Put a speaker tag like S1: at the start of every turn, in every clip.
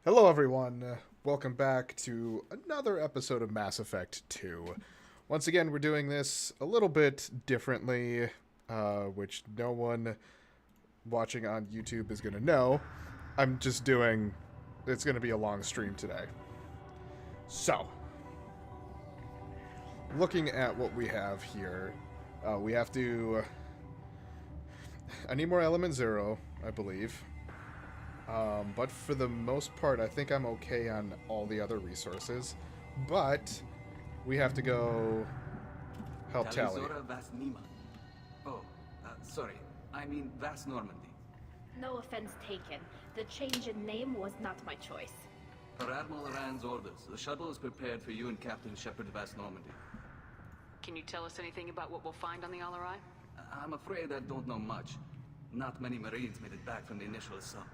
S1: Hello, everyone. Welcome back to another episode of Mass Effect 2. Once again, we're doing this a little bit differently, which no one watching on YouTube is going to know. I'm just doing... It's going to be a long stream today. So, looking at what we have here, we have to... I need more Element Zero, I believe. But for the most part, I think I'm okay on all the other resources. But we have to go help Tali.
S2: Sorry. I mean Vast Normandy.
S3: No offense taken. The change in name was not my choice.
S2: Per Admiral Aran's orders, the shuttle is prepared for you and Captain Shepard Vast Normandy.
S4: Can you tell us anything about what we'll find on the Alarei?
S2: I'm afraid I don't know much. Not many Marines made it back from the initial assault.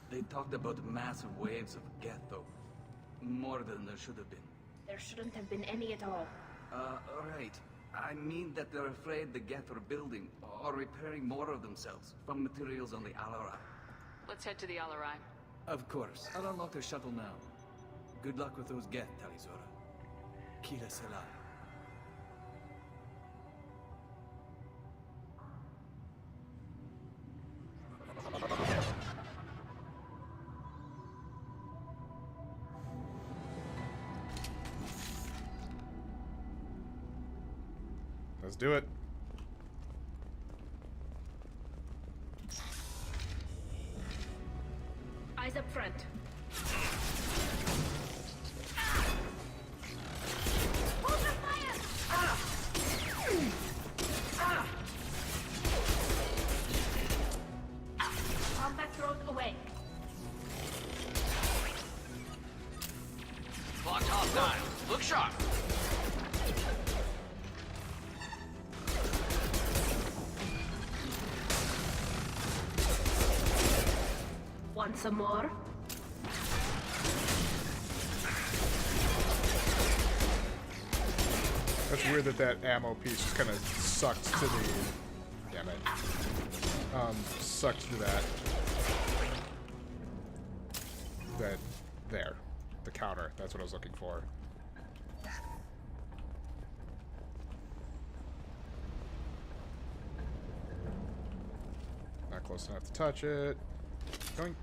S2: They talked about massive waves of Geth, though. More than there should have been.
S3: There shouldn't have been any at all.
S2: Right. I mean that they're afraid the Geth are building or repairing more of themselves from materials on the Alarei.
S4: Let's head to the Alarei.
S2: Of course. I'll unlock the shuttle now. Good luck with those Geth, Talizora. Kira Selah.
S1: Let's do it.
S3: Eyes up front. Hold your fire! Combat thrown away.
S5: Locked hostile. Look sharp.
S3: Want some more?
S1: That's weird that that ammo piece just kind of sucked to the... Damn it. Sucked to that. There. The counter. That's what I was looking for. Not close enough to touch it. Yoink.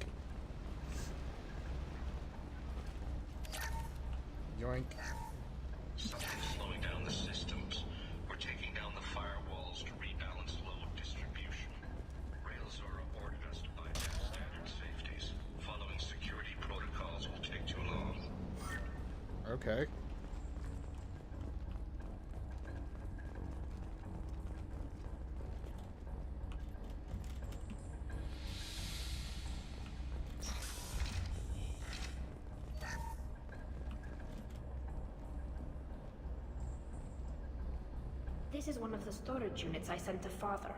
S1: Yoink.
S6: Something's slowing down the systems. We're taking down the firewalls to rebalance load distribution. Railzora ordered us to bypass standard safeties. Following security protocols will take too long.
S1: Okay.
S3: This is one of the storage units I sent to Father.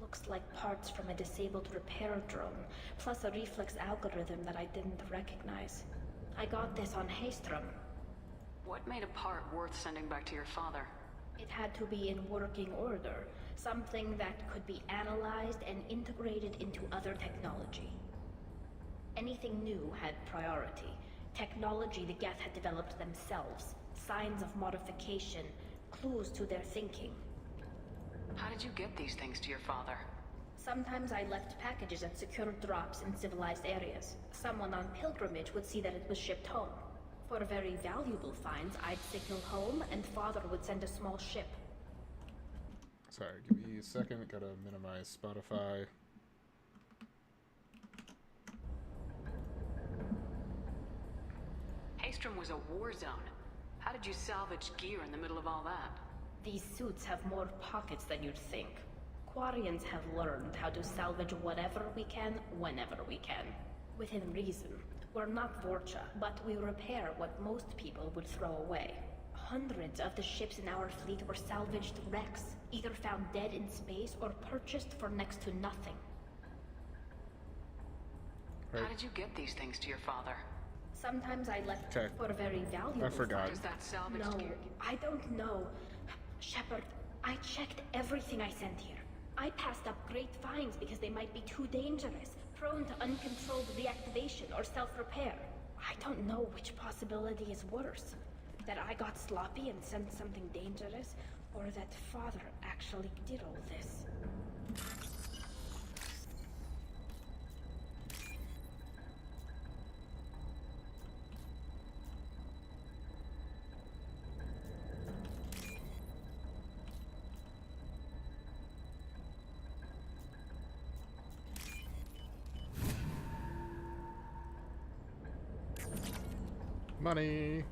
S3: Looks like parts from a disabled repair drone, plus a reflex algorithm that I didn't recognize. I got this on Haystrom.
S4: What made a part worth sending back to your father?
S3: It had to be in working order, something that could be analyzed and integrated into other technology. Anything new had priority. Technology the Geth had developed themselves. Signs of modification, clues to their thinking.
S4: How did you get these things to your father?
S3: Sometimes I left packages at secure drops in civilized areas. Someone on pilgrimage would see that it was shipped home. For very valuable finds, I'd signal home, and Father would send a small ship.
S1: Sorry, give me a second. Gotta minimize Spotify.
S4: Haystrom was a war zone. How did you salvage gear in the middle of all that?
S3: These suits have more pockets than you'd think. Quarians have learned how to salvage whatever we can, whenever we can. Within reason. We're not Vorcha, but we repair what most people would throw away. Hundreds of the ships in our fleet were salvaged wrecks, either found dead in space or purchased for next to nothing.
S1: Right.
S4: How did you get these things to your father?
S3: Sometimes I left
S1: Okay.
S3: for very valuable
S1: I forgot.
S4: Is that salvaged
S3: No,
S4: gear?
S3: I don't know. Shepard, I checked everything I sent here. I passed up great finds because they might be too dangerous. prone to uncontrolled reactivation or self-repair. I don't know which possibility is worse. That I got sloppy and sent something dangerous, or that Father actually did all this.
S1: Money.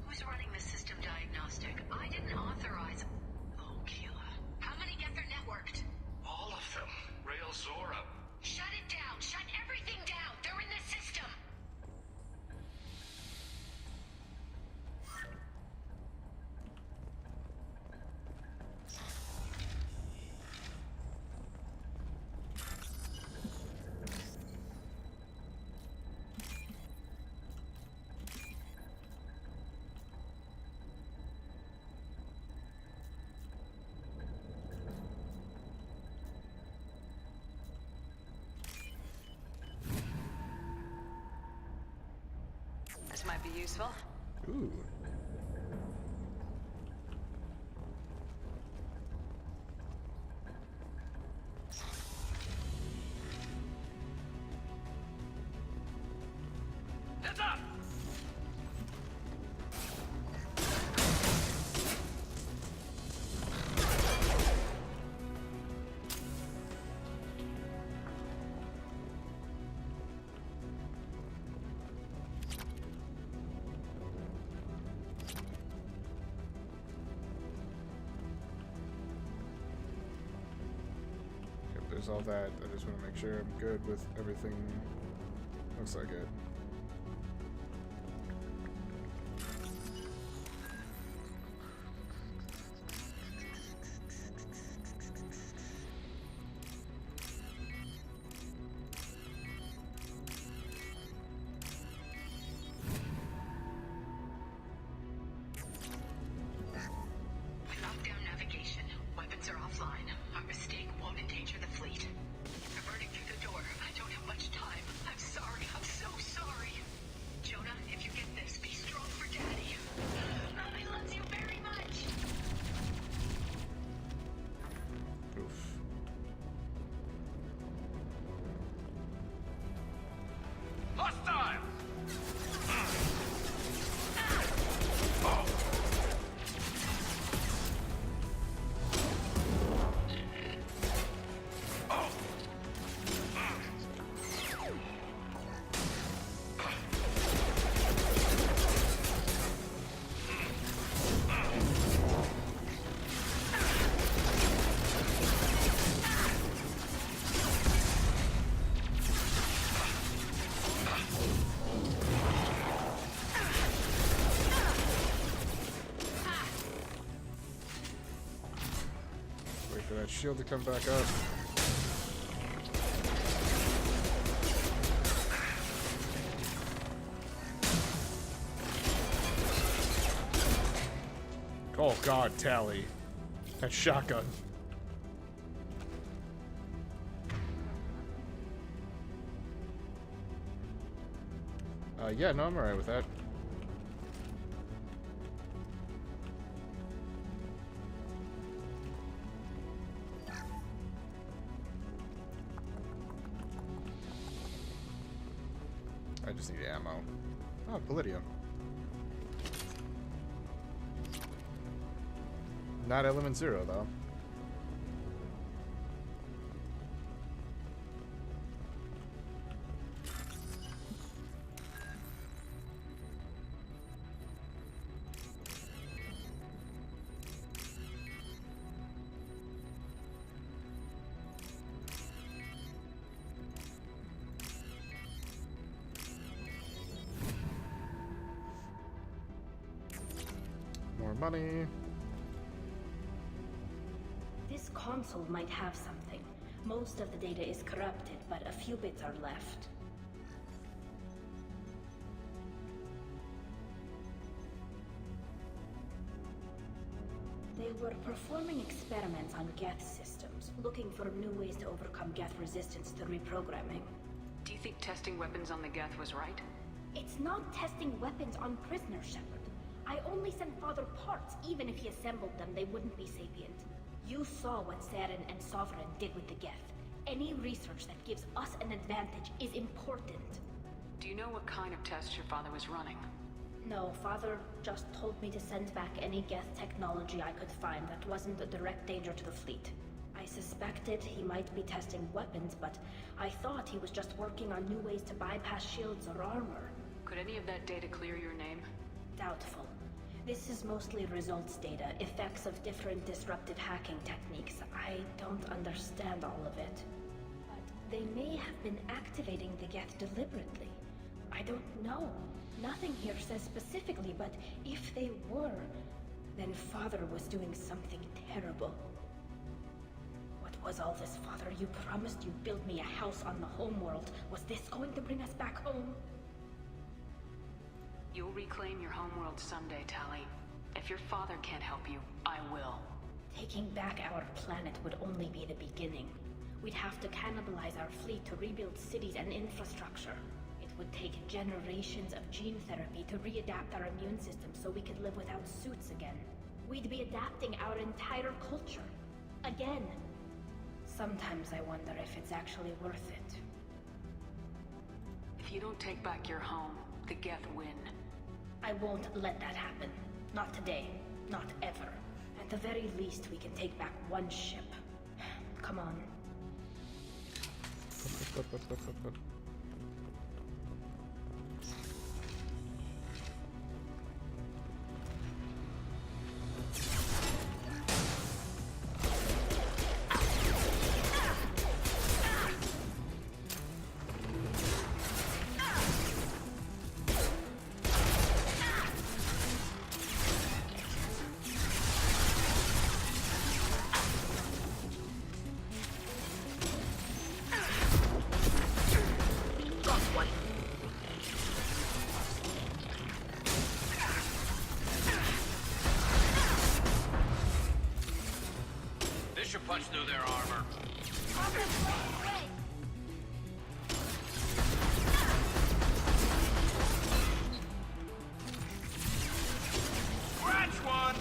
S7: Who's running the system diagnostic? I didn't authorize. Oh, Keela. How many get their networked?
S6: All of them. Rail Zora.
S7: Shut it down. Shut everything down. They're in the system.
S4: This might be useful.
S1: Ooh.
S5: Heads up!
S1: Yep, there's all that. I just want to make sure I'm good with everything. Looks like it.
S7: Lockdown navigation. Weapons are offline. Our mistake won't endanger the fleet. We're burning through the door. I don't have much time. I'm sorry. I'm so sorry. Jonah, if you get this, be strong for Daddy. Mommy loves you very much.
S1: Oof.
S5: Hostile!
S1: Wait for that shield to come back up. Oh god, Tali. That shotgun. Yeah, no, I'm alright with that. I just need ammo. Oh, palladium. Not element 0, though. More money.
S3: This console might have something. Most of the data is corrupted, but a few bits are left. They were performing experiments on Geth systems, looking for new ways to overcome Geth resistance to reprogramming.
S4: Do you think testing weapons on the Geth was right?
S3: It's not testing weapons on prisoners, Shepard. I only sent Father parts. Even if he assembled them, they wouldn't be sapient. You saw what Saren and Sovereign did with the Geth. Any research that gives us an advantage is important.
S4: Do you know what kind of tests your father was running?
S3: No, Father just told me to send back any Geth technology I could find that wasn't a direct danger to the fleet. I suspected he might be testing weapons, but I thought he was just working on new ways to bypass shields or armor.
S4: Could any of that data clear your name?
S3: Doubtful. This is mostly results data, effects of different disruptive hacking techniques. I don't understand all of it. But they may have been activating the Geth deliberately. I don't know. Nothing here says specifically, but if they were, then Father was doing something terrible. What was all this, Father? You promised you'd build me a house on the homeworld. Was this going to bring us back home?
S4: You'll reclaim your homeworld someday, Tali. If your father can't help you, I will.
S3: Taking back our planet would only be the beginning. We'd have to cannibalize our fleet to rebuild cities and infrastructure. It would take generations of gene therapy to readapt our immune system so we could live without suits again. We'd be adapting our entire culture. Again. Sometimes I wonder if it's actually worth it.
S4: If you don't take back your home, the Geth win.
S3: I won't let that happen. Not today. Not ever. At the very least, we can take back one ship. Come on.
S5: Should punch through their armor. Scratch one!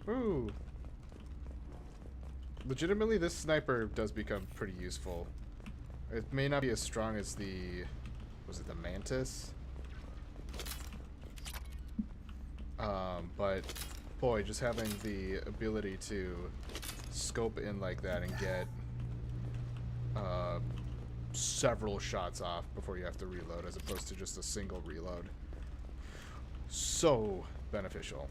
S1: Ooh. Legitimately, this sniper does become pretty useful. It may not be as strong as the... was it the Mantis? But, boy, just having the ability to scope in like that and get several shots off before you have to reload, as opposed to just a single reload. So beneficial.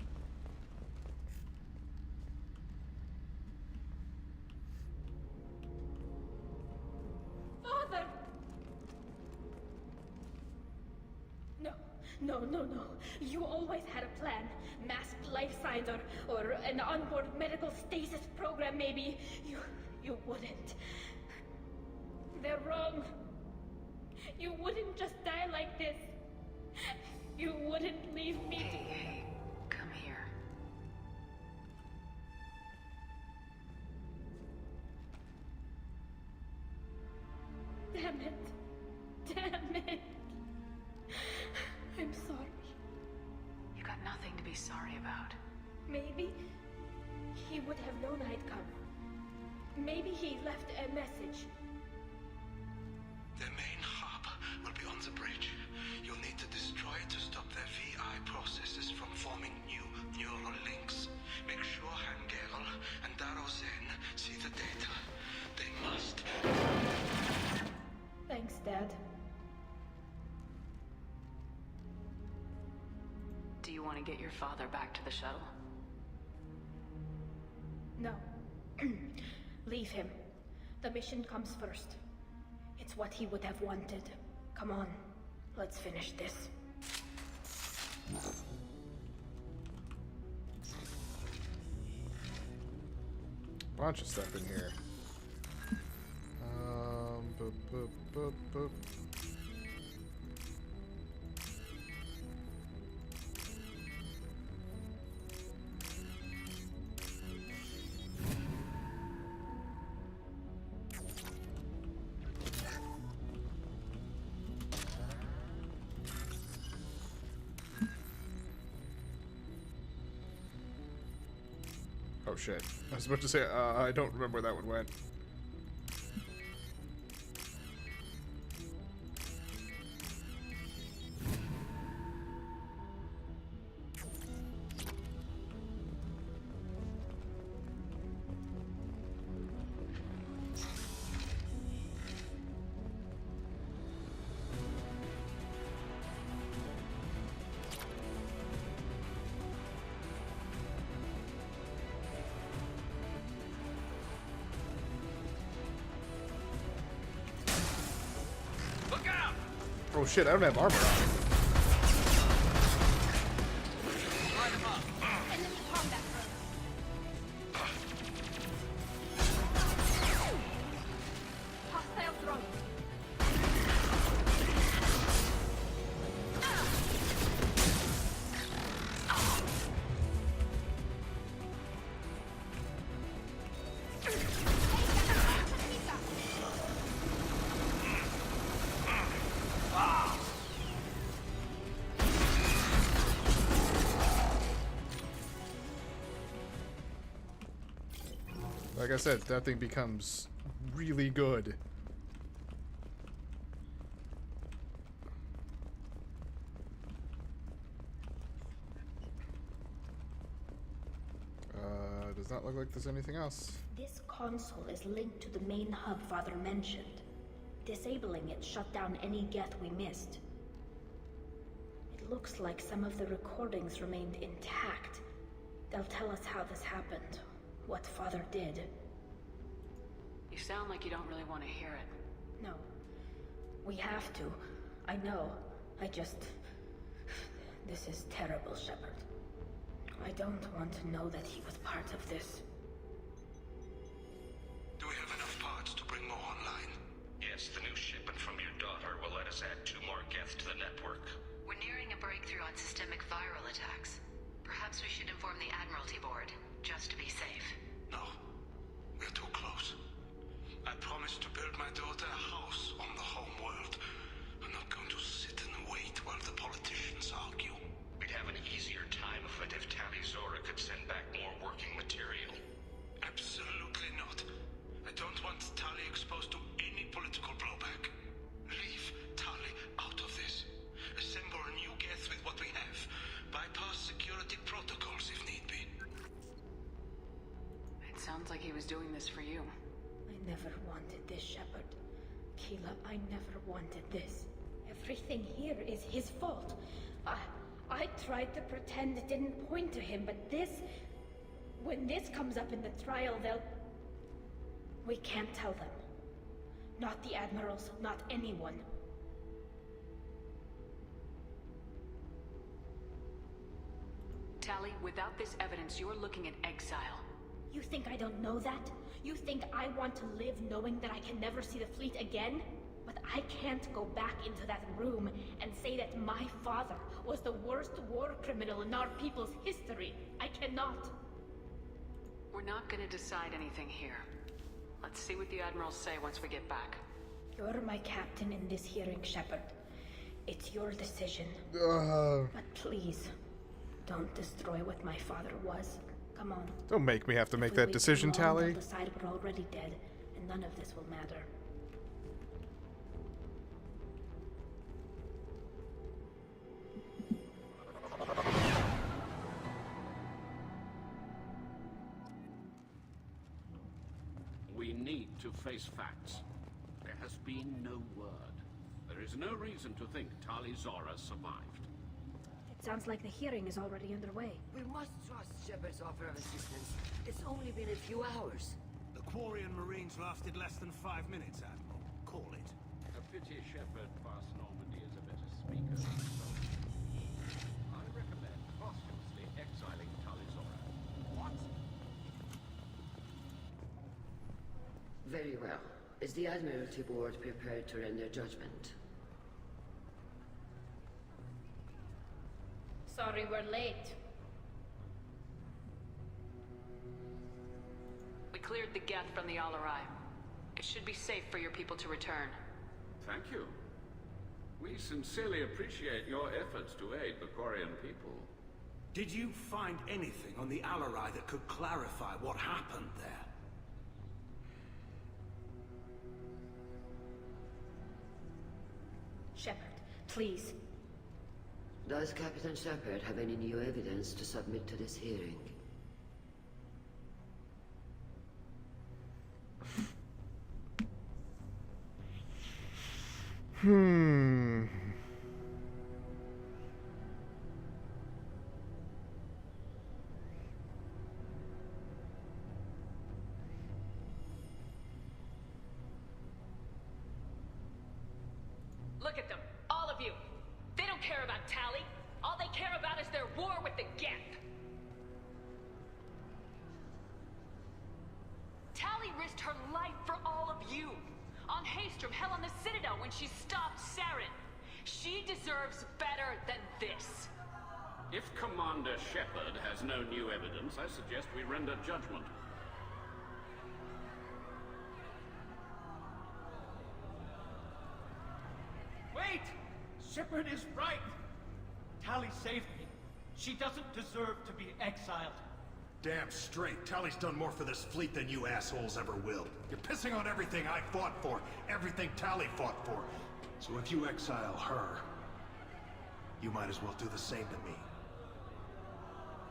S3: No. You always had a plan. Masked life signs or an onboard medical stasis program, maybe. You wouldn't. They're wrong. You wouldn't just die like this. You wouldn't leave me.
S4: Hey, come here.
S3: Damn it. I'm sorry.
S4: You got nothing to be sorry about.
S3: Maybe he would have known I'd come. Maybe he left a message.
S6: Their main hub will be on the bridge. You'll need to destroy it to stop their VI processes from forming new neural links. Make sure Hangerl and Darozen see the data. They must.
S3: Thanks, Dad.
S4: Do you want to get your father back to the shuttle?
S3: No. Leave him. The mission comes first. It's what he would have wanted. Come on, let's finish this.
S1: bunch of stuff in here. Boop, boop, boop, boop. Oh shit. I was about to say, I don't remember where that one went. Oh shit, I don't have armor on. Like I said, that thing becomes really good. Does not look like there's anything else.
S3: This console is linked to the main hub Father mentioned. Disabling it shut down any geth we missed. It looks like some of the recordings remained intact. They'll tell us how this happened, what Father did.
S4: You sound like you don't really want to hear it.
S3: No. We have to. I know. This is terrible, Shepard. I don't want to know that he was part of this.
S6: Do we have enough parts to bring more online? Yes, the new shipment from your daughter will let us add 2 more geths to the network.
S7: We're nearing a breakthrough on systemic viral attacks. Perhaps we should inform the Admiralty Board, just to be safe.
S6: No, we're too close. I promised to build my daughter a house on the home world. I'm not going to sit and wait while the politicians argue. We'd have an easier time of it if Tali Zora could send back more working material. Absolutely not. I don't want Tali exposed to any political blowback. Leave Tali out of this. Assemble a new geth with what we have. Bypass security protocols if need be.
S4: It sounds like he was doing this for you.
S3: I never wanted this, Shepard. Keela, I never wanted this. Everything here is his fault. I tried to pretend it didn't point to him, but this... When this comes up in the trial, they'll... We can't tell them. Not the admirals, not anyone.
S4: Tali, without this evidence, you're looking at exile.
S3: You think I don't know that? You think I want to live knowing that I can never see the fleet again? But I can't go back into that room and say that my father was the worst war criminal in our people's history. I cannot.
S4: We're not gonna decide anything here. Let's see what the Admirals say once we get back.
S3: You're my captain in this hearing, Shepard. It's your decision. But please, don't destroy what my father was. Come on.
S1: Don't make me have to make
S3: If we
S1: that
S3: wait
S1: decision,
S3: too long,
S1: Tali.
S3: they'll decide we're already dead, and none of this will matter.
S8: We need to face facts. There has been no word. There is no reason to think Tali Zora survived.
S3: It sounds like the hearing is already underway.
S9: We must trust Shepard's offer of assistance. It's only been a few hours.
S10: The Quarian Marines lasted less than 5 minutes, Admiral. Call it.
S8: A pity Shepard past Normandy is a better speaker than himself. I recommend posthumously exiling Tali Zora. What?
S9: Very well. Is the Admiralty Board prepared to render judgment?
S3: Sorry we're late.
S4: We cleared the Geth from the Alarei. It should be safe for your people to return.
S8: Thank you. We sincerely appreciate your efforts to aid the Quarian people.
S10: Did you find anything on the Alarei that could clarify what happened there?
S3: Shepard, please.
S9: Does Captain Shepard have any new evidence to submit to this hearing?
S4: Look at them, all of you. They don't care about Tali. All they care about is their war with the Geth. Tali risked her life for all of you. On Haystrom, hell, on the Citadel when she stopped Saren. She deserves better than this.
S8: If Commander Shepard has no new evidence, I suggest we render judgment.
S11: Wait! Shepard is right! Tali saved me. She doesn't deserve to be exiled.
S10: Damn straight. Tali's done more for this fleet than you assholes ever will. You're pissing on everything I fought for, everything Tali fought for. So if you exile her, you might as well do the same to me.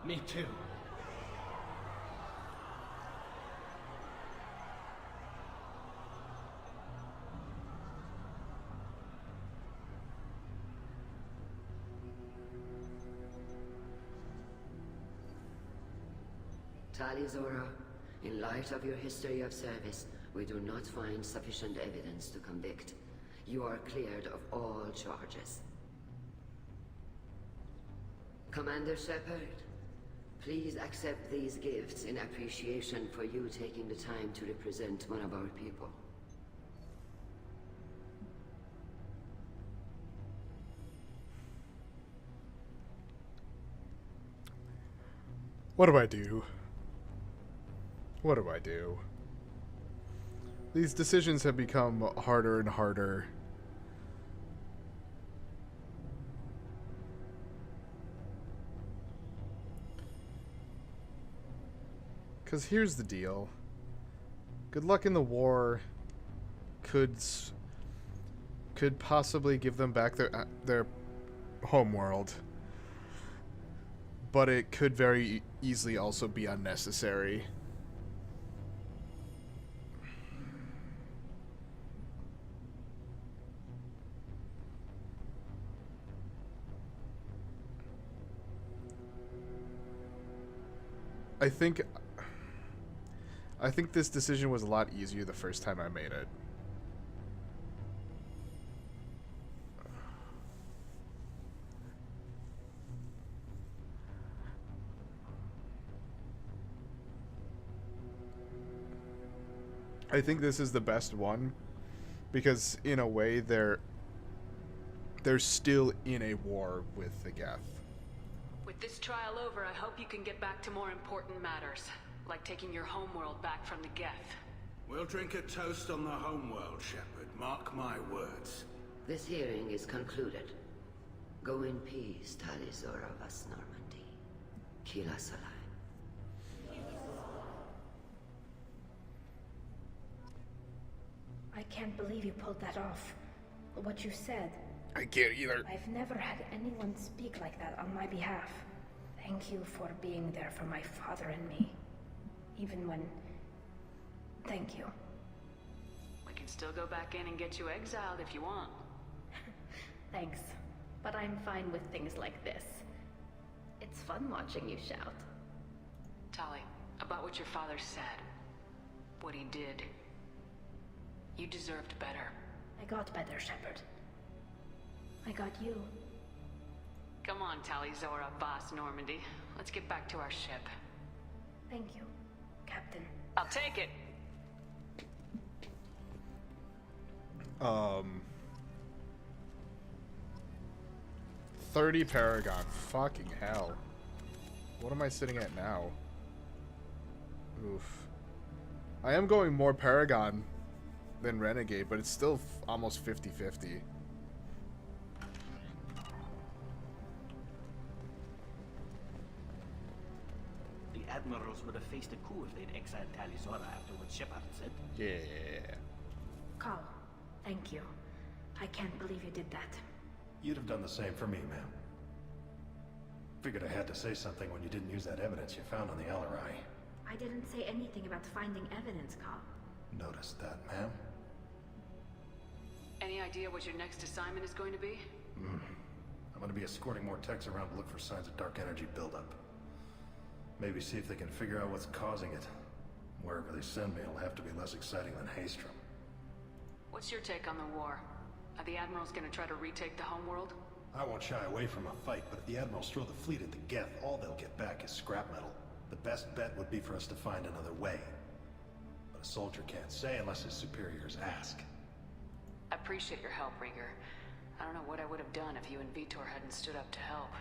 S11: Me too.
S9: Tali Zora, in light of your history of service, we do not find sufficient evidence to convict. You are cleared of all charges. Commander Shepard, please accept these gifts in appreciation for you taking the time to represent one of our people.
S1: What do I do? What do I do? These decisions have become harder and harder. Because here's the deal. Good luck in the war could possibly give them back their home world. But it could very easily also be unnecessary. I think this decision was a lot easier the first time I made it. I think this is the best one because in a way they're still in a war with the Geth.
S4: With this trial over, I hope you can get back to more important matters, like taking your homeworld back from the Geth.
S10: We'll drink a toast on the homeworld, Shepard. Mark my words.
S9: This hearing is concluded. Go in peace, Tali Zora Vas Normandy. Kila Salai.
S3: I can't believe you pulled that off. What you said.
S1: I can't either.
S3: I've never had anyone speak like that on my behalf. Thank you for being there for my father and me. Even when... Thank you.
S4: We can still go back in and get you exiled if you want.
S3: Thanks. But I'm fine with things like this. It's fun watching you shout.
S4: Tali, about what your father said. What he did. You deserved better.
S3: I got better, Shepard. I got you.
S4: Come on, Tali Zora Vas Normandy. Let's get back to our ship.
S3: Thank you, Captain.
S4: I'll take it.
S1: Um, 30 Paragon. Fucking hell. What am I sitting at now? Oof. I am going more Paragon than Renegade, but it's still almost 50-50.
S12: The admirals would have faced a coup if they'd exiled Tali Zora after what Shepard said.
S1: Yeah.
S3: Carl, thank you. I can't believe you did that.
S10: You'd have done the same for me, ma'am. Figured I had to say something when you didn't use that evidence you found on the Alarei.
S3: I didn't say anything about finding evidence, Carl.
S10: Noticed that, ma'am.
S4: Any idea what your next assignment is going to be?
S10: I'm gonna be escorting more techs around to look for signs of dark energy buildup. Maybe see if they can figure out what's causing it. Wherever they send me, it'll have to be less exciting than Haystrom.
S4: What's your take on the war? Are the admirals gonna try to retake the homeworld?
S10: I won't shy away from a fight, but if the admirals throw the fleet at the Geth, all they'll get back is scrap metal. The best bet would be for us to find another way. But a soldier can't say unless his superiors ask.
S4: I appreciate your help, Rieger. I don't know what I would have done if you and Vitor hadn't stood up to help.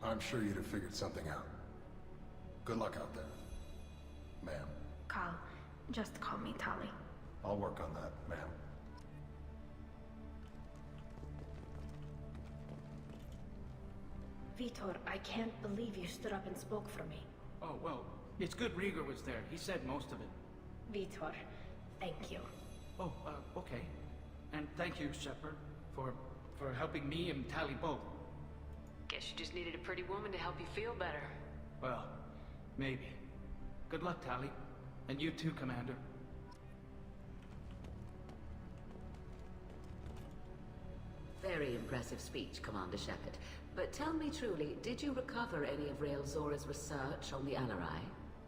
S10: I'm sure you'd have figured something out. Good luck out there, ma'am.
S3: Carl, just call me Tali.
S10: I'll work on that, ma'am.
S3: Vitor, I can't believe you stood up and spoke for me.
S11: Oh, well, it's good Rieger was there. He said most of it.
S3: Vitor, thank you.
S11: Oh, okay. And thank you, Shepard, for helping me and Tali both.
S4: Guess you just needed a pretty woman to help you feel better.
S11: Well, maybe. Good luck, Tali. And you too, Commander.
S9: Very impressive speech, Commander Shepard. But tell me truly, did you recover any of Rael Zora's research on the Alarei?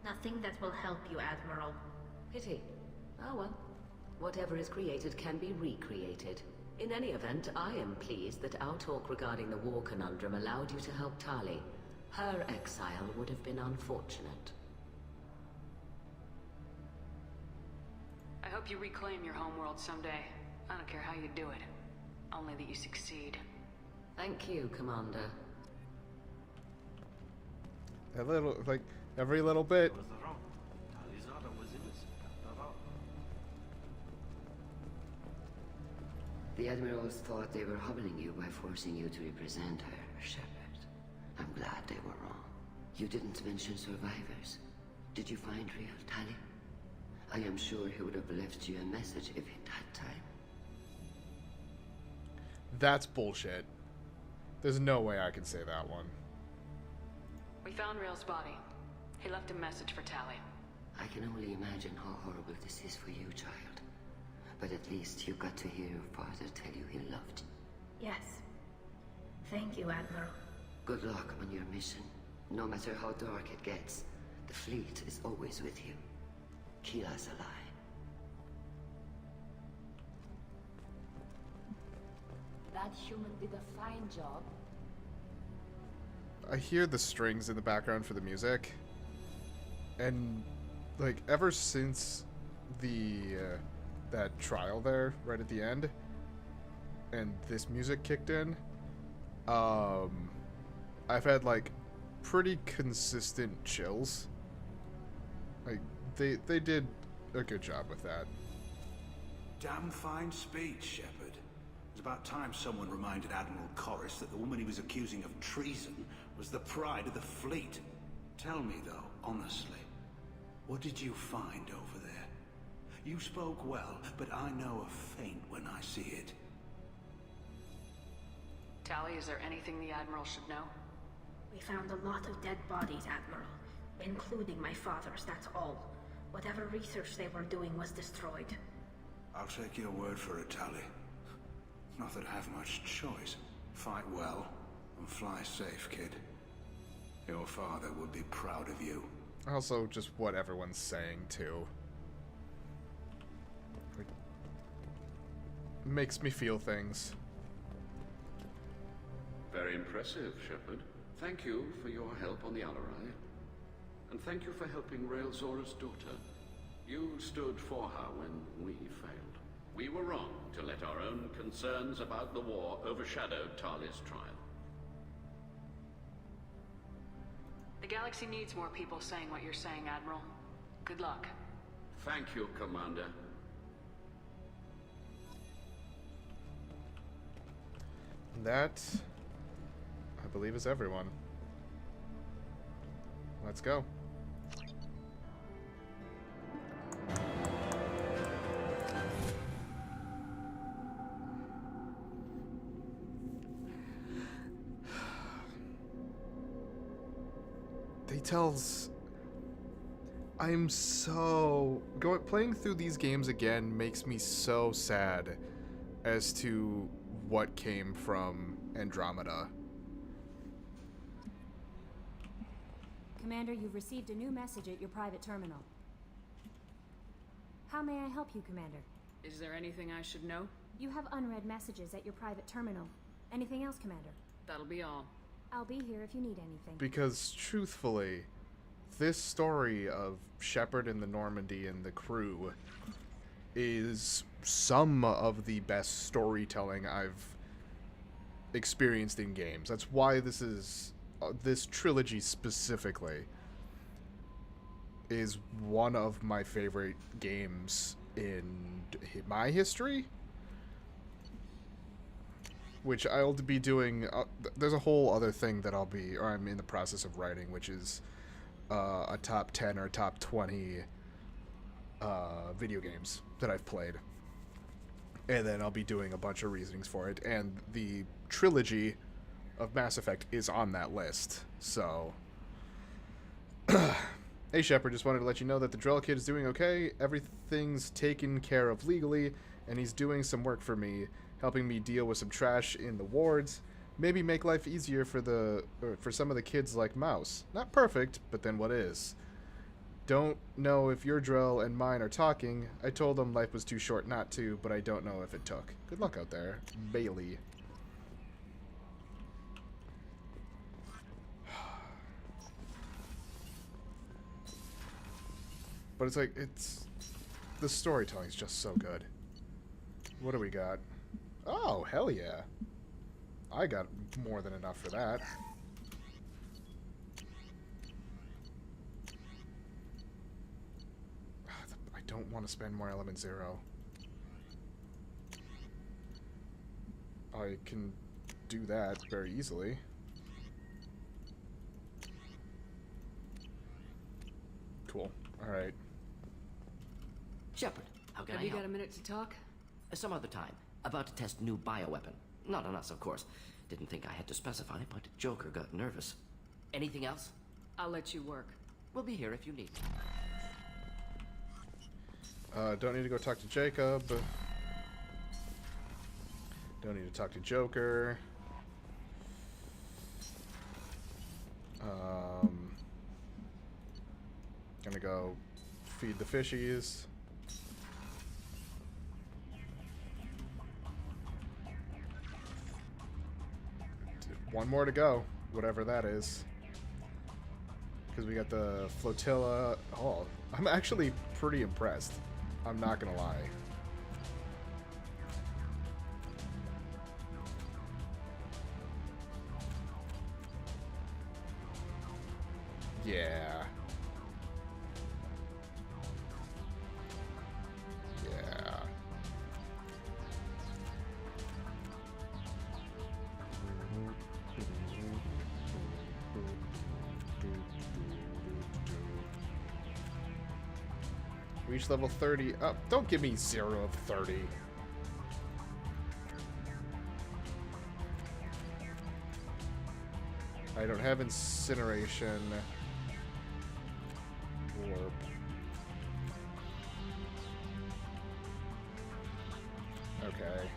S3: Nothing that will help you, Admiral.
S9: Pity. Oh well. Whatever is created can be recreated. In any event, I am pleased that our talk regarding the war conundrum allowed you to help Tali. Her exile would have been unfortunate.
S4: I hope you reclaim your homeworld someday. I don't care how you do it. Only that you succeed.
S9: Thank you, Commander.
S1: A little, like, every little bit.
S12: Was wrong. Tali Zora was innocent after all.
S9: The Admirals thought they were humbling you by forcing you to represent her, Shepard. I'm glad they were wrong. You didn't mention survivors. Did you find real Tali? I am sure he would have left you a message if he'd had time.
S1: That's bullshit. There's no way I can say that one.
S4: We found Rael's body. He left a message for Tali.
S9: I can only imagine how horrible this is for you, child. But at least you got to hear your father tell you he loved you.
S3: Yes. Thank you, Admiral.
S9: Good luck on your mission. No matter how dark it gets, the fleet is always with you. Keep us alive.
S13: That human did a fine job.
S1: I hear the strings in the background for the music. And, like, ever since the, that trial there, right at the end, and this music kicked in, I've had, like, pretty consistent chills. Like, they did a good job with that.
S10: Damn fine speech, Shepard. It's about time someone reminded Admiral Corris that the woman he was accusing of treason was the pride of the fleet. Tell me, though, honestly, what did you find over there? You spoke well, but I know a feint when I see it.
S4: Tali, is there anything the Admiral should know?
S3: We found a lot of dead bodies, Admiral. Including my father's, that's all. Whatever research they were doing was destroyed.
S10: I'll take your word for it, Tali. Not that I have much choice. Fight well, and fly safe, kid. Your father would be proud of you.
S1: Also, just what everyone's saying, too. Like, makes me feel things.
S8: Very impressive, Shepard. Thank you for your help on the Alarei. And thank you for helping Rael Zora's daughter. You stood for her when we failed. We were wrong to let our own concerns about the war overshadow Tali's trial.
S4: The galaxy needs more people saying what you're saying, Admiral. Good luck.
S8: Thank you, Commander.
S1: That, I believe, is everyone. Let's go. Details. I'm so playing through these games again makes me so sad as to what came from Andromeda.
S14: Commander, you've received a new message at your private terminal. How may I help you, Commander?
S4: Is there anything I should know?
S14: You have unread messages at your private terminal. Anything else, Commander?
S4: That'll be all.
S14: I'll be here if you need anything.
S1: Because, truthfully, this story of Shepard and the Normandy and the crew is some of the best storytelling I've experienced in games. That's why this is this trilogy specifically is one of my favorite games in my history, which I'll be doing. There's a whole other thing that I'm in the process of writing, which is a top 10 or top 20 video games that I've played. And then I'll be doing a bunch of reasonings for it. And the trilogy of Mass Effect is on that list. So, hey Shepard, just wanted to let you know that the Drell kid is doing okay. Everything's taken care of legally, and he's doing some work for me, helping me deal with some trash in the wards. Maybe make life easier for some of the kids like Mouse. Not perfect, but then what is? Don't know if your Drell and mine are talking. I told them life was too short not to, but I don't know if it took. Good luck out there, Bailey. But it's like, the storytelling's just so good. What do we got? Oh, hell yeah. I got more than enough for that. I don't want to spend more Element Zero. I can do that very easily. Cool. Alright.
S15: Shepard, how can I
S4: Have
S15: help?
S4: you got a minute to talk?
S15: Some other time. About to test new bioweapon. Not on us, of course. Didn't think I had to specify, but Joker got nervous. Anything else?
S4: I'll let you work.
S15: We'll be here if you need.
S1: Don't need to go talk to Jacob. Don't need to talk to Joker. Gonna go feed the fishies. One more to go, whatever that is. Because we got the flotilla. Oh, I'm actually pretty impressed. I'm not gonna lie. Yeah. Yeah. Reach level 30. Oh, don't give me 0 of 30. I don't have incineration. Warp. Okay.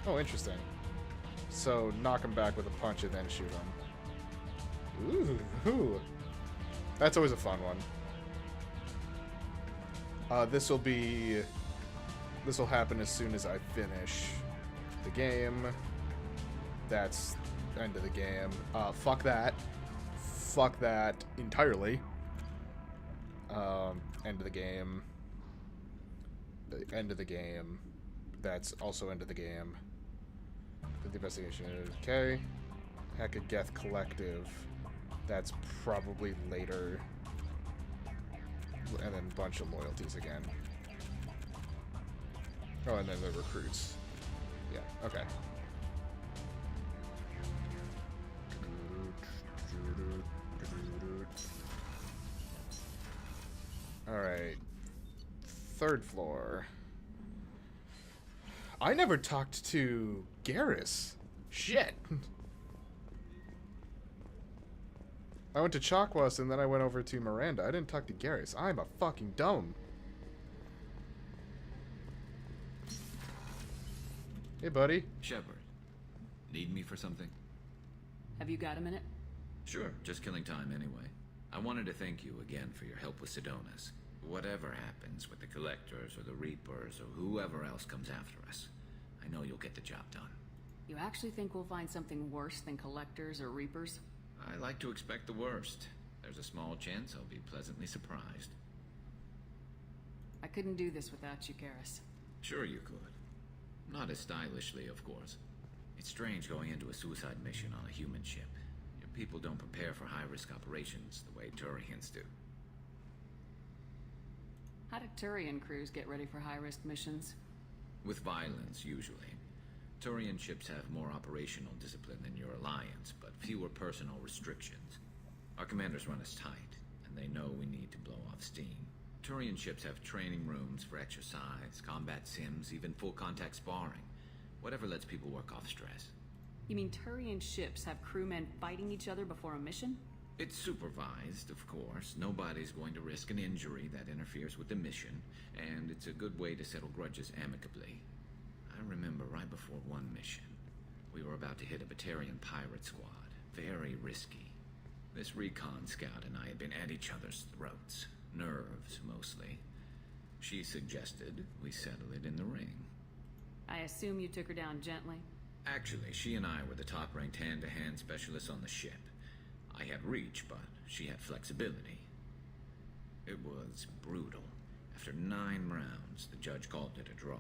S1: Oh, interesting. So knock him back with a punch and then shoot him. Ooh. That's always a fun one. This will happen as soon as I finish the game. That's end of the game. Fuck that. Fuck that entirely. End of the game. The end of the game. That's also end of the game. The investigation is okay. Hekageth Collective. That's probably later. And then a bunch of loyalties again. Oh, and then the recruits. Yeah, okay. Alright. Third floor. I never talked to Garrus. Shit. I went to Chakwas and then I went over to Miranda. I didn't talk to Garrus. I'm a fucking dumb. Hey, buddy.
S16: Shepard. Need me for something?
S17: Have you got a minute?
S16: Sure, just killing time anyway. I wanted to thank you again for your help with Sidonis. Whatever happens with the Collectors or the Reapers or whoever else comes after us, I know you'll get the job done.
S17: You actually think we'll find something worse than Collectors or Reapers?
S16: I like to expect the worst. There's a small chance I'll be pleasantly surprised.
S17: I couldn't do this without you, Garrus.
S16: Sure you could. Not as stylishly, of course. It's strange going into a suicide mission on a human ship. Your people don't prepare for high-risk operations the way Turians do.
S17: How do Turian crews get ready for high-risk missions?
S16: With violence, usually. Turian ships have more operational discipline than your alliance, but fewer personal restrictions. Our commanders run us tight, and they know we need to blow off steam. Turian ships have training rooms for exercise, combat sims, even full-contact sparring. Whatever lets people work off stress.
S17: You mean Turian ships have crewmen fighting each other before a mission?
S16: It's supervised, of course. Nobody's going to risk an injury that interferes with the mission, and it's a good way to settle grudges amicably. I remember right before one mission, we were about to hit a Batarian pirate squad. Very risky. This recon scout and I had been at each other's throats. Nerves, mostly. She suggested we settle it in the ring.
S17: I assume you took her down gently?
S16: Actually, she and I were the top-ranked hand-to-hand specialists on the ship. I had reach, but she had flexibility. It was brutal. After 9 rounds, the judge called it a draw.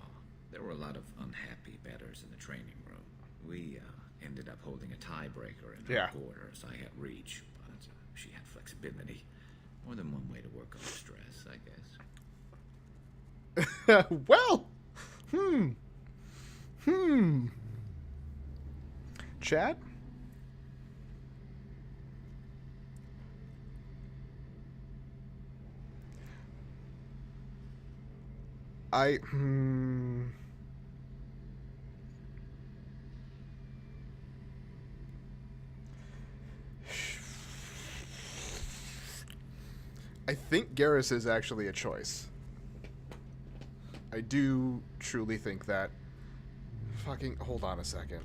S16: There were a lot of unhappy bettors in the training room. We ended up holding a tiebreaker in our quarters. I had reach, but she had flexibility. More than one way to work on stress, I guess.
S1: Well, Chat? I think Garrus is actually a choice. I do truly think that. Fucking hold on a second.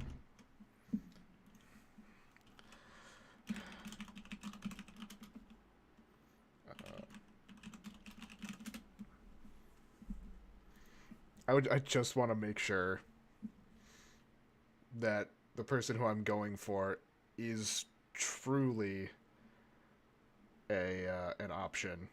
S1: I just want to make sure that the person who I'm going for is truly an option.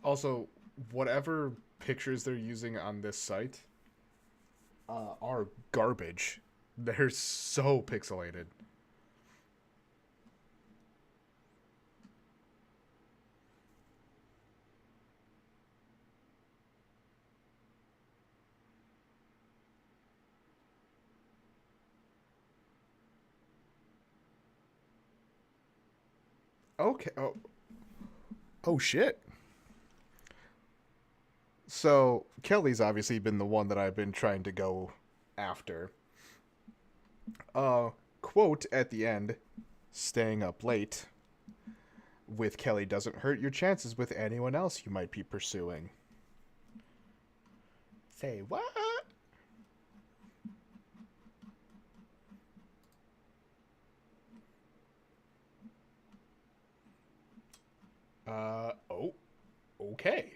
S1: Also, whatever pictures they're using on this site are garbage. They're so pixelated. Okay. Oh shit. So Kelly's obviously been the one that I've been trying to go after. Quote at the end, staying up late with Kelly doesn't hurt your chances with anyone else you might be pursuing. Say what? Oh, okay.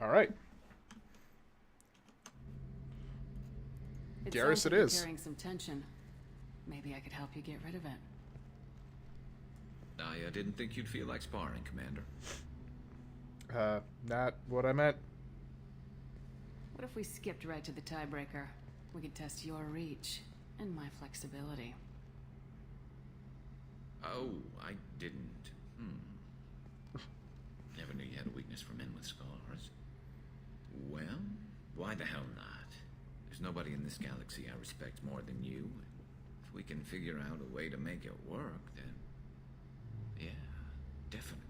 S1: All right. Garrus it
S17: You're
S1: is.
S17: carrying some tension. Maybe I could help you get rid of it.
S16: I didn't think you'd feel like sparring, Commander.
S1: Not what I meant.
S17: What if we skipped right to the tiebreaker? We could test your reach and my flexibility.
S16: Oh, I didn't. Never knew you had a weakness for men with scars. Well, why the hell not? There's nobody in this galaxy I respect more than you. If we can figure out a way to make it work, then... yeah, definitely.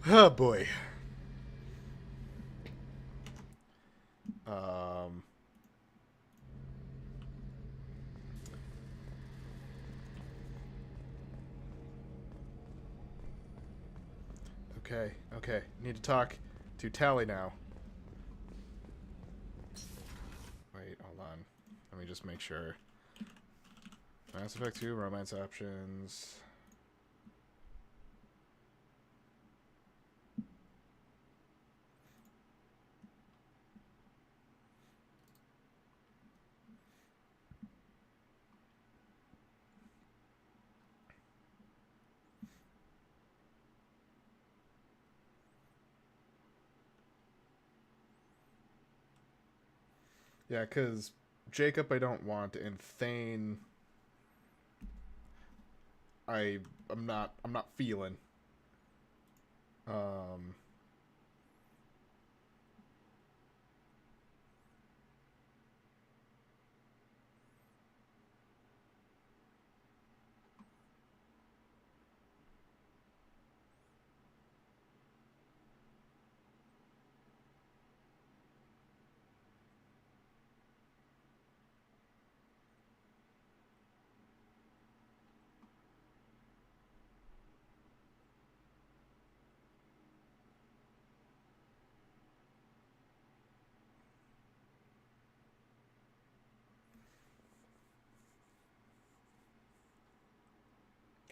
S1: Oh boy. Okay. Need to talk to Tali now. Wait, hold on. Let me just make sure. Mass Effect 2, romance options. Yeah, because Jacob I don't want, and Thane I'm not feeling.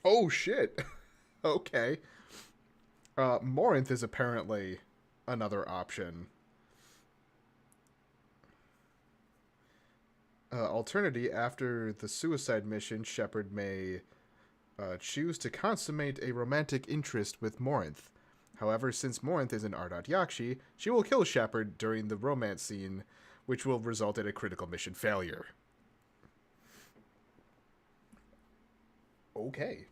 S1: Oh shit. Okay. Morinth is apparently another option. Alternatively, after the suicide mission, Shepard may choose to consummate a romantic interest with Morinth. However, since Morinth is an Ardot Yakshi, she will kill Shepard during the romance scene, which will result in a critical mission failure. Okay.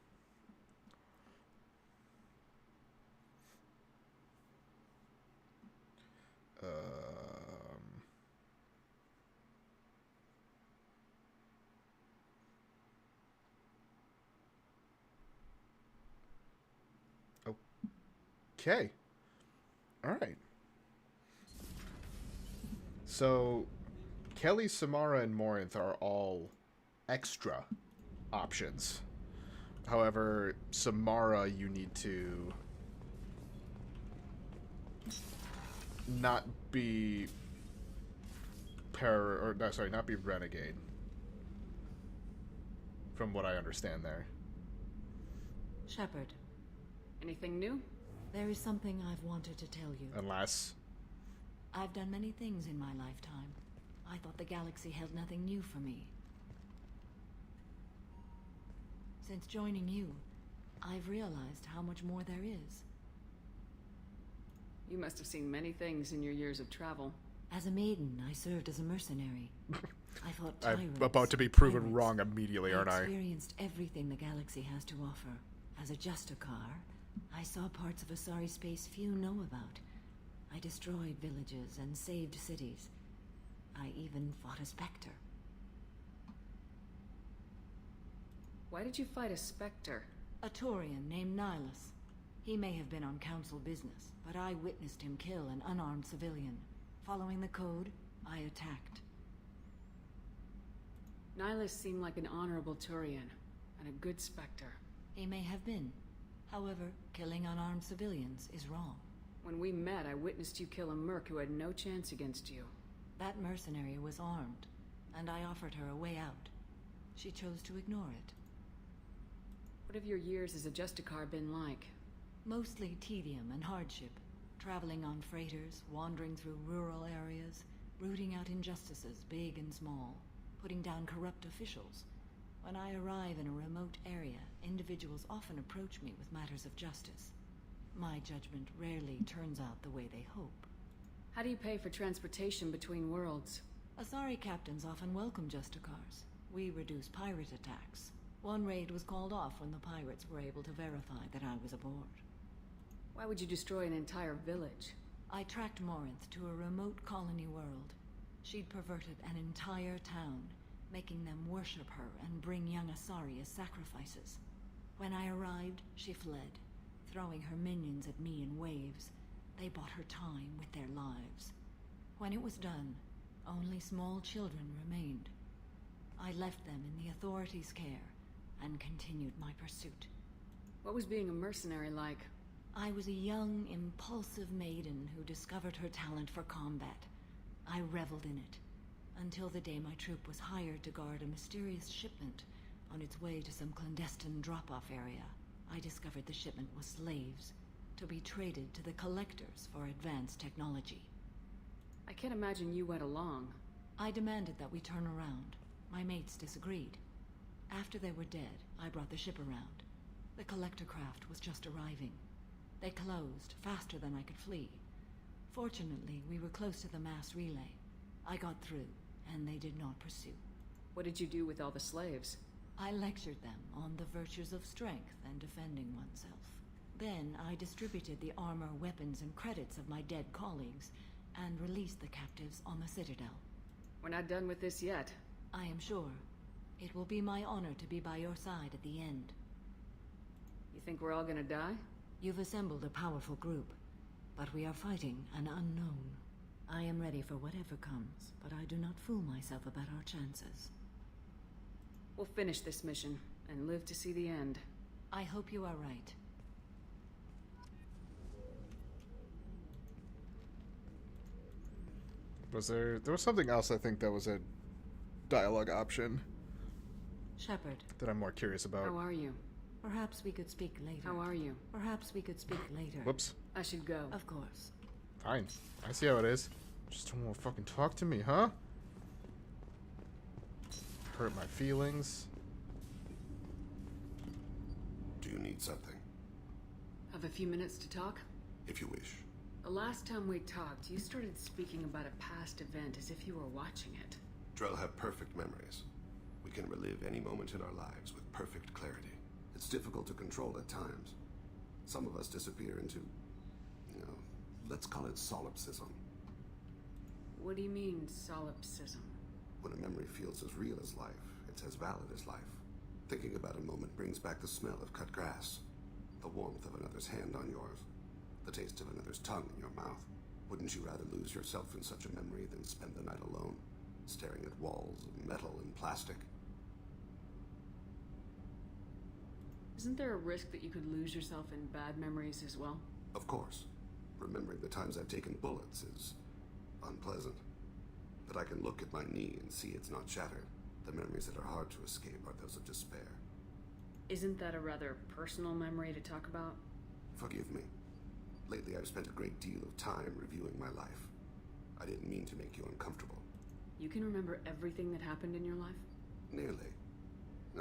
S1: Okay. Alright. So, Kelly, Samara, and Morinth are all extra options. However, Samara, you need to not be not be renegade. From what I understand there.
S13: Shepard.
S17: Anything new?
S13: There is something I've wanted to tell you.
S1: Unless...
S13: I've done many things in my lifetime. I thought the galaxy held nothing new for me. Since joining you, I've realized how much more there is.
S17: You must have seen many things in your years of travel.
S13: As a maiden, I served as a mercenary. I fought tyrants.
S1: I'm about to be proven
S13: pirates.
S1: wrong immediately, aren't I?
S13: Experienced everything the galaxy has to offer. As a Justicar, I saw parts of Asari space few know about. I destroyed villages and saved cities. I even fought a Spectre.
S17: Why did you fight a Spectre?
S13: A Taurian named Nihilus. He may have been on council business, but I witnessed him kill an unarmed civilian. Following the code, I attacked.
S17: Nihilus seemed like an honorable Turian, and a good Spectre.
S13: He may have been. However, killing unarmed civilians is wrong.
S17: When we met, I witnessed you kill a merc who had no chance against you.
S13: That mercenary was armed, and I offered her a way out. She chose to ignore it.
S17: What have your years as a Justicar been like?
S13: Mostly tedium and hardship. Traveling on freighters, wandering through rural areas, rooting out injustices, big and small, putting down corrupt officials. When I arrive in a remote area, individuals often approach me with matters of justice. My judgment rarely turns out the way they hope.
S17: How do you pay for transportation between worlds?
S13: Asari captains often welcome Justicars. We reduce pirate attacks. One raid was called off when the pirates were able to verify that I was aboard.
S17: Why would you destroy an entire village?
S13: I tracked Morinth to a remote colony world. She'd perverted an entire town, making them worship her and bring young Asari as sacrifices. When I arrived, she fled, throwing her minions at me in waves. They bought her time with their lives. When it was done, only small children remained. I left them in the authorities' care and continued my pursuit.
S17: What was being a mercenary like?
S13: I was a young, impulsive maiden who discovered her talent for combat. I reveled in it, until the day my troop was hired to guard a mysterious shipment on its way to some clandestine drop-off area. I discovered the shipment was slaves, to be traded to the collectors for advanced technology.
S17: I can't imagine you went along.
S13: I demanded that we turn around. My mates disagreed. After they were dead, I brought the ship around. The collector craft was just arriving. They closed faster than I could flee. Fortunately, we were close to the mass relay. I got through, and they did not pursue.
S17: What did you do with all the slaves?
S13: I lectured them on the virtues of strength and defending oneself. Then I distributed the armor, weapons, and credits of my dead colleagues, and released the captives on the Citadel.
S17: We're not done with this yet.
S13: I am sure. It will be my honor to be by your side at the end.
S17: You think we're all gonna die?
S13: You've assembled a powerful group, but we are fighting an unknown. I am ready for whatever comes, but I do not fool myself about our chances.
S17: We'll finish this mission, and live to see the end.
S13: I hope you are right.
S1: There was something else I think that was a dialogue option
S13: Shepard.
S1: that I'm more curious about.
S17: How are you?
S13: Perhaps we could speak later.
S17: How are you?
S13: Perhaps we could speak later.
S1: Whoops.
S17: I should go.
S13: Of course.
S1: Fine. I see how it is. Just don't want to fucking talk to me, huh? Hurt my feelings.
S18: Do you need something?
S17: Have a few minutes to talk?
S18: If you wish.
S17: The last time we talked, you started speaking about a past event as if you were watching it.
S18: Drell have perfect memories. We can relive any moment in our lives with perfect clarity. It's difficult to control at times. Some of us disappear into, let's call it solipsism.
S17: What do you mean, solipsism?
S18: When a memory feels as real as life, it's as valid as life. Thinking about a moment brings back the smell of cut grass, the warmth of another's hand on yours, the taste of another's tongue in your mouth. Wouldn't you rather lose yourself in such a memory than spend the night alone, staring at walls of metal and plastic?
S17: Isn't there a risk that you could lose yourself in bad memories as well?
S18: Of course. Remembering the times I've taken bullets is unpleasant. But I can look at my knee and see it's not shattered. The memories that are hard to escape are those of despair.
S17: Isn't that a rather personal memory to talk about?
S18: Forgive me. Lately I've spent a great deal of time reviewing my life. I didn't mean to make you uncomfortable.
S17: You can remember everything that happened in your life?
S18: Nearly.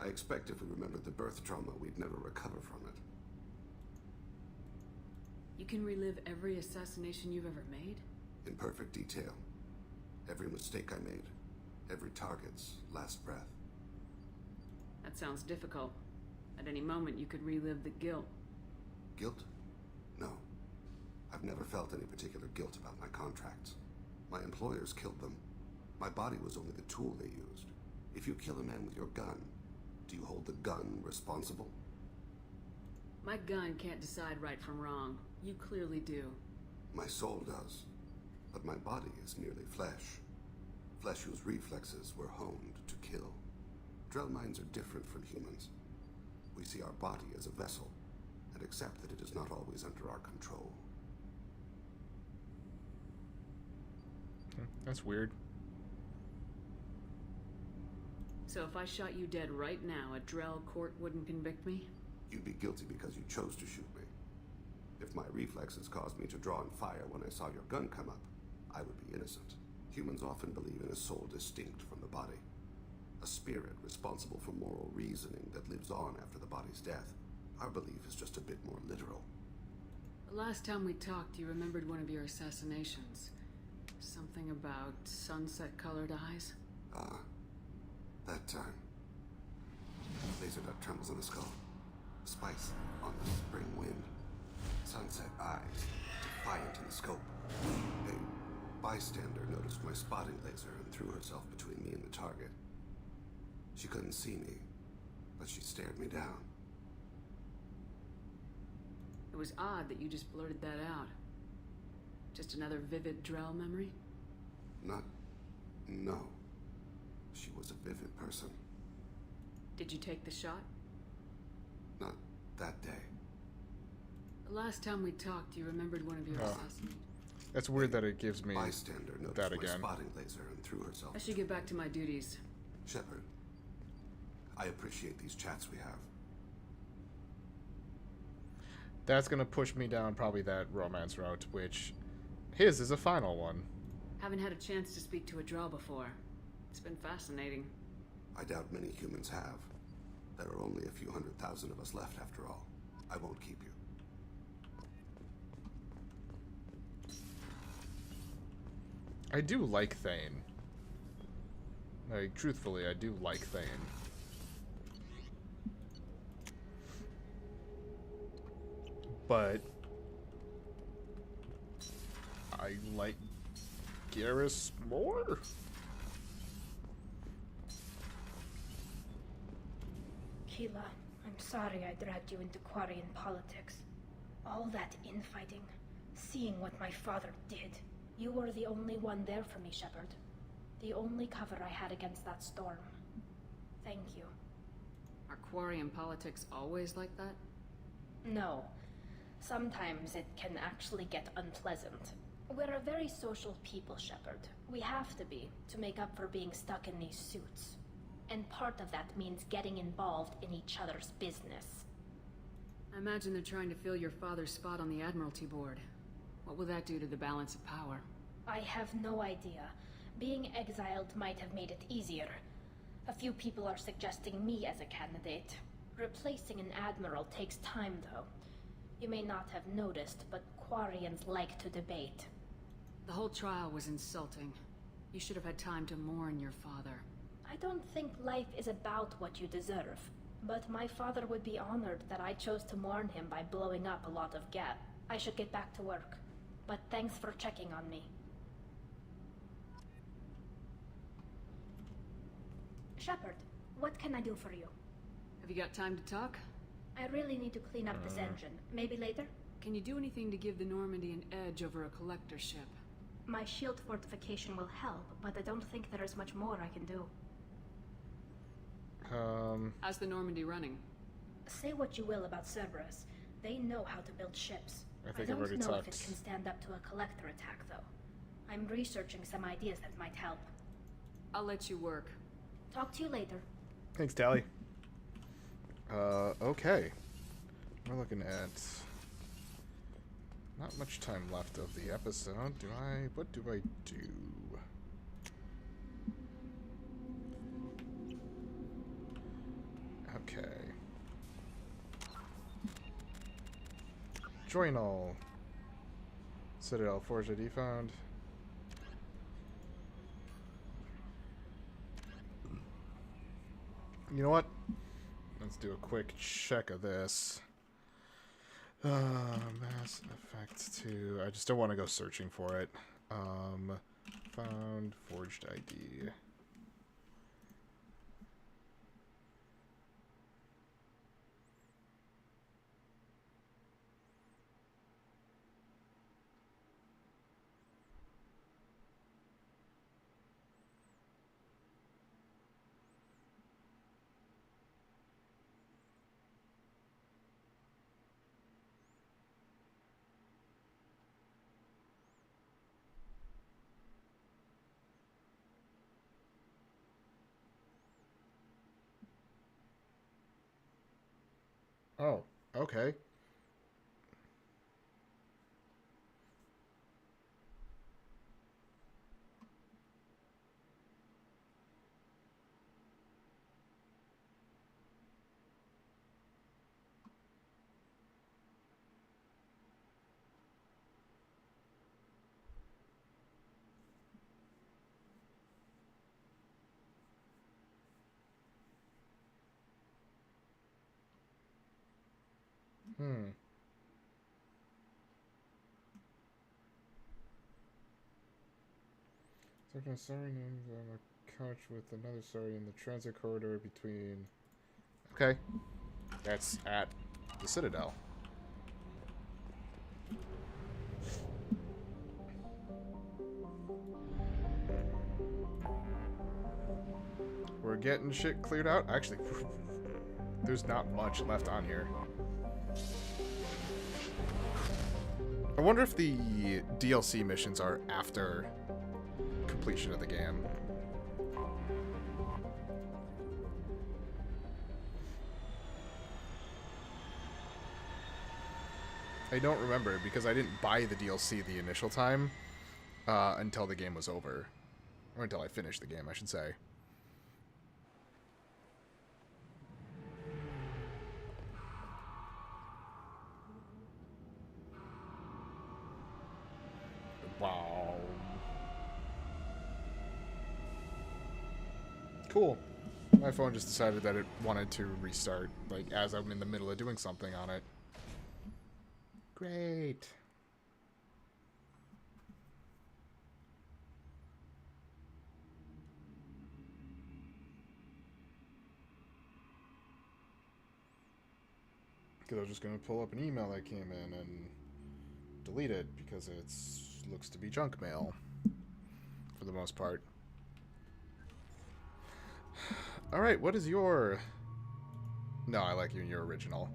S18: I expect if we remembered the birth trauma, we'd never recover from it.
S17: You can relive every assassination you've ever made?
S18: In perfect detail. Every mistake I made. Every target's last breath.
S17: That sounds difficult. At any moment, you could relive the guilt.
S18: Guilt? No. I've never felt any particular guilt about my contracts. My employers killed them. My body was only the tool they used. If you kill a man with your gun, do you hold the gun responsible?
S17: My gun can't decide right from wrong. You clearly do.
S18: My soul does. But my body is merely flesh. Flesh whose reflexes were honed to kill. Drell minds are different from humans. We see our body as a vessel, and accept that it is not always under our control.
S1: That's weird.
S17: So if I shot you dead right now, a Drell court wouldn't convict me?
S18: You'd be guilty because you chose to shoot me. If my reflexes caused me to draw and fire when I saw your gun come up, I would be innocent. Humans often believe in a soul distinct from the body. A spirit responsible for moral reasoning that lives on after the body's death. Our belief is just a bit more literal.
S17: The last time we talked, you remembered one of your assassinations. Something about sunset-colored eyes?
S18: Ah, that time. Laser dot trembles in the skull. Spice on the spring wind. Sunset eyes, defiant in the scope. A bystander noticed my spotting laser and threw herself between me and the target. She couldn't see me, but she stared me down.
S17: It was odd that you just blurted that out. Just another vivid Drell memory?
S18: No. She was a vivid person.
S17: Did you take the shot?
S18: Not that day.
S17: The last time we talked, you remembered one of your assassinations.
S1: That's weird that it gives me
S18: Bystander noticed
S1: that
S18: my
S1: again.
S18: spotting laser and threw herself.
S17: I should get back to my duties.
S18: Shepard, I appreciate these chats we have.
S1: That's gonna push me down probably that romance route, which his is a final one.
S17: Haven't had a chance to speak to a Drell before. It's been fascinating.
S18: I doubt many humans have. There are only a few 100,000 of us left after all. I won't keep you.
S1: I do like Thane. Like, truthfully, I do like Thane. But I like Garrus more?
S3: Keela, I'm sorry I dragged you into Quarian politics. All that infighting, seeing what my father did. You were the only one there for me, Shepard. The only cover I had against that storm. Thank you.
S17: Are Quarian politics always like that?
S3: No. Sometimes it can actually get unpleasant. We're a very social people, Shepard. We have to be, to make up for being stuck in these suits. And part of that means getting involved in each other's business.
S17: I imagine they're trying to fill your father's spot on the Admiralty Board. What will that do to the balance of power?
S3: I have no idea. Being exiled might have made it easier. A few people are suggesting me as a candidate. Replacing an admiral takes time, though. You may not have noticed, but Quarians like to debate.
S17: The whole trial was insulting. You should have had time to mourn your father.
S3: I don't think life is about what you deserve. But my father would be honored that I chose to mourn him by blowing up a lot of gas. I should get back to work. But thanks for checking on me. Shepard, what can I do for you?
S17: Have you got time to talk?
S3: I really need to clean up this engine. Maybe later?
S17: Can you do anything to give the Normandy an edge over a collector ship?
S3: My shield fortification will help, but I don't think there is much more I can do.
S17: How's the Normandy running?
S3: Say what you will about Cerberus. They know how to build ships.
S1: I think
S3: don't
S1: I've already
S3: know
S1: talked.
S3: if it can stand up to a collector attack, though. I'm researching some ideas that might help.
S17: I'll let you work.
S3: Talk to you later.
S1: Thanks, Tali. Okay. We're looking at not much time left of the episode. What do I do? Okay. Join all. Citadel Forge ID found. You know what? Let's do a quick check of this. Mass Effect 2. I just don't want to go searching for it. Found forged ID. Oh, okay. Second sorry names on a couch with another sorry in the transit corridor between... Okay. That's at the Citadel. We're getting shit cleared out. Actually, there's not much left on here. I wonder if the DLC missions are after completion of the game. I don't remember because I didn't buy the DLC the initial time until the game was over. Or until I finished the game, I should say. Wow. Cool. My phone just decided that it wanted to restart, like, as I'm in the middle of doing something on it. Great. Because I was just going to pull up an email that came in and delete it because it looks to be junk mail for the most part. Alright, what is your... No, I like you in your original.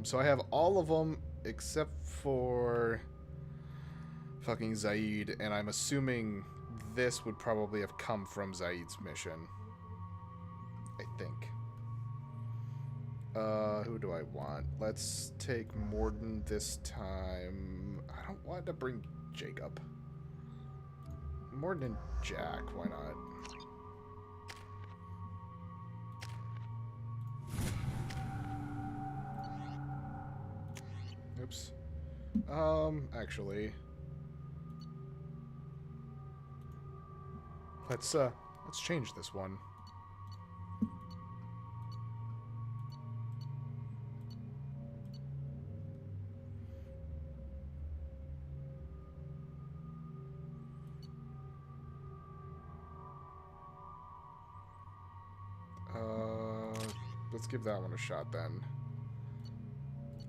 S1: So I have all of them except for fucking Zaid, and I'm assuming this would probably have come from Zaid's mission. I think. Who do I want? Let's take Morden this time. I don't want to bring Jacob. Morden and Jack, why not? Oops. Actually, let's change this one. Let's give that one a shot then.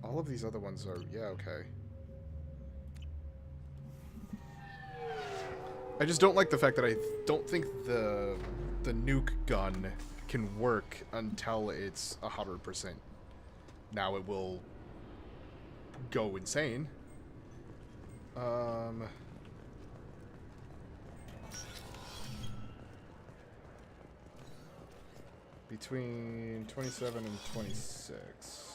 S1: All of these other ones are... Yeah, okay. I just don't like the fact that I don't think the nuke gun can work until it's 100%. Now it will go insane. Between 27 and 26.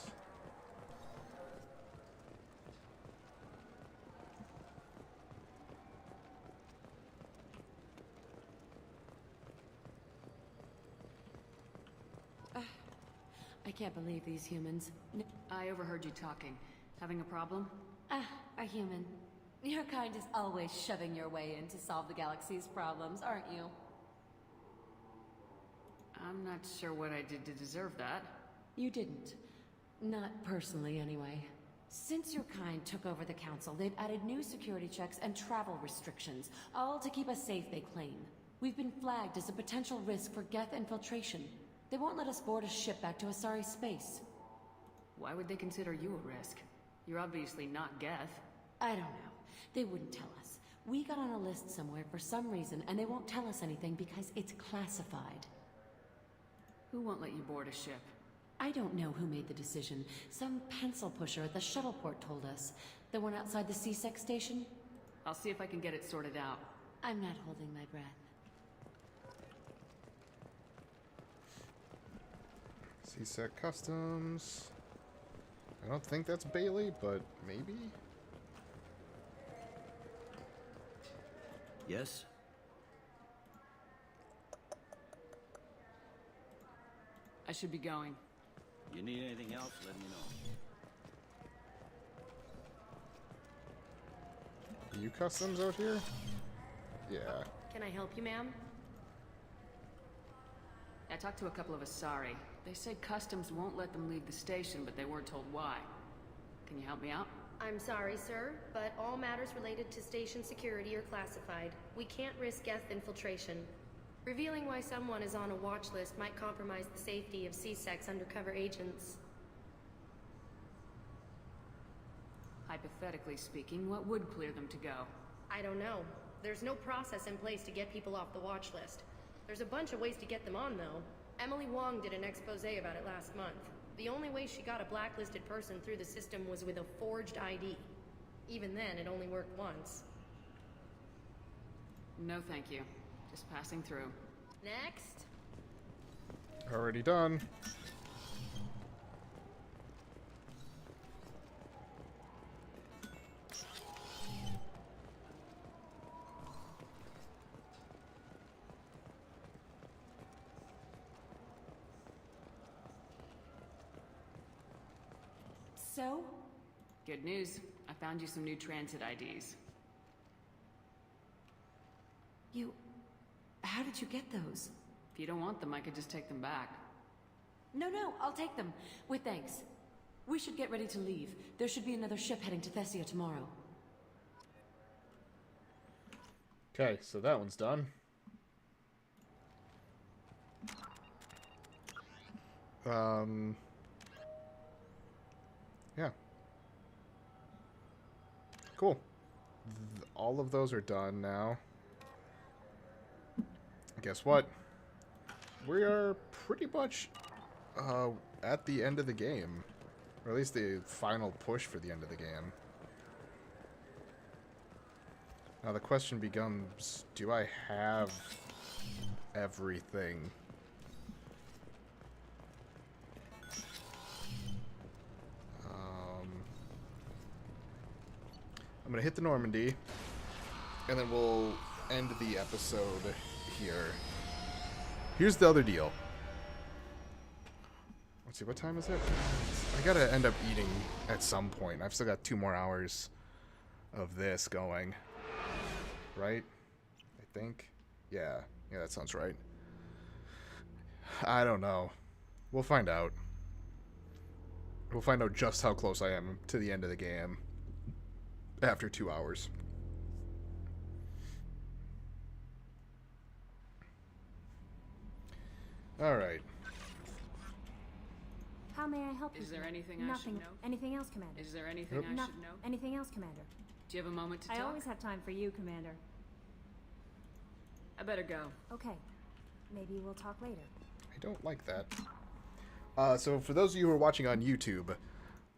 S17: I can't believe these humans. I overheard you talking. Having a problem?
S14: A human. Your kind is always shoving your way in to solve the galaxy's problems, aren't you?
S17: I'm not sure what I did to deserve that.
S19: You didn't. Not personally, anyway. Since your kind took over the council, they've added new security checks and travel restrictions, all to keep us safe, they claim. We've been flagged as a potential risk for Geth infiltration. They won't let us board a ship back to Asari space.
S17: Why would they consider you a risk? You're obviously not Geth.
S19: I don't know. They wouldn't tell us. We got on a list somewhere for some reason, and they won't tell us anything because it's classified.
S17: Who won't let you board a ship?
S19: I don't know who made the decision. Some pencil pusher at the shuttle port told us. The one outside the CSEC station?
S17: I'll see if I can get it sorted out.
S19: I'm not holding my breath.
S1: CSEC Customs. I don't think that's Bailey, but maybe?
S12: Yes?
S17: I should be going.
S12: You need anything else, let me know.
S1: You customs out here? Yeah.
S19: Can I help you, ma'am?
S17: I talked to a couple of Asari. They say customs won't let them leave the station, but they weren't told why. Can you help me out?
S3: I'm sorry, sir, but all matters related to station security are classified. We can't risk Geth infiltration. Revealing why someone is on a watch list might compromise the safety of CSEC's undercover agents.
S17: Hypothetically speaking, what would clear them to go?
S3: I don't know. There's no process in place to get people off the watch list. There's a bunch of ways to get them on, though. Emily Wong did an expose about it last month. The only way she got a blacklisted person through the system was with a forged ID. Even then, it only worked once.
S17: No, thank you. Just passing through.
S3: Next.
S1: Already done.
S19: So?
S17: Good news. I found you some new transit IDs.
S19: How did you get those?
S17: If you don't want them, I could just take them back.
S19: No, I'll take them. With thanks. We should get ready to leave. There should be another ship heading to Thessia tomorrow.
S1: Okay, so that one's done. Yeah. Cool. All of those are done now. Guess what? We are pretty much at the end of the game. Or at least the final push for the end of the game. Now the question becomes, do I have everything? I'm gonna hit the Normandy, and then we'll end the episode here. Here's the other deal. Let's see, what time is it? I gotta end up eating at some point. I've still got 2 more hours of this going. Right? I think. Yeah, that sounds right. I don't know. We'll find out. We'll find out just how close I am to the end of the game after 2 hours. Alright.
S14: How may I help you?
S17: Is there anything I should know?
S14: Anything else, Commander?
S17: Is there anything I should know?
S14: Anything else, Commander?
S17: Do you have a moment to talk?
S14: I always have time for you, Commander.
S17: I better go.
S14: Okay. Maybe we'll talk later.
S1: I don't like that. So for those of you who are watching on YouTube,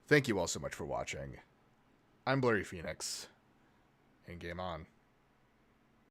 S1: thank you all so much for watching. I'm Blurry Phoenix, and game on.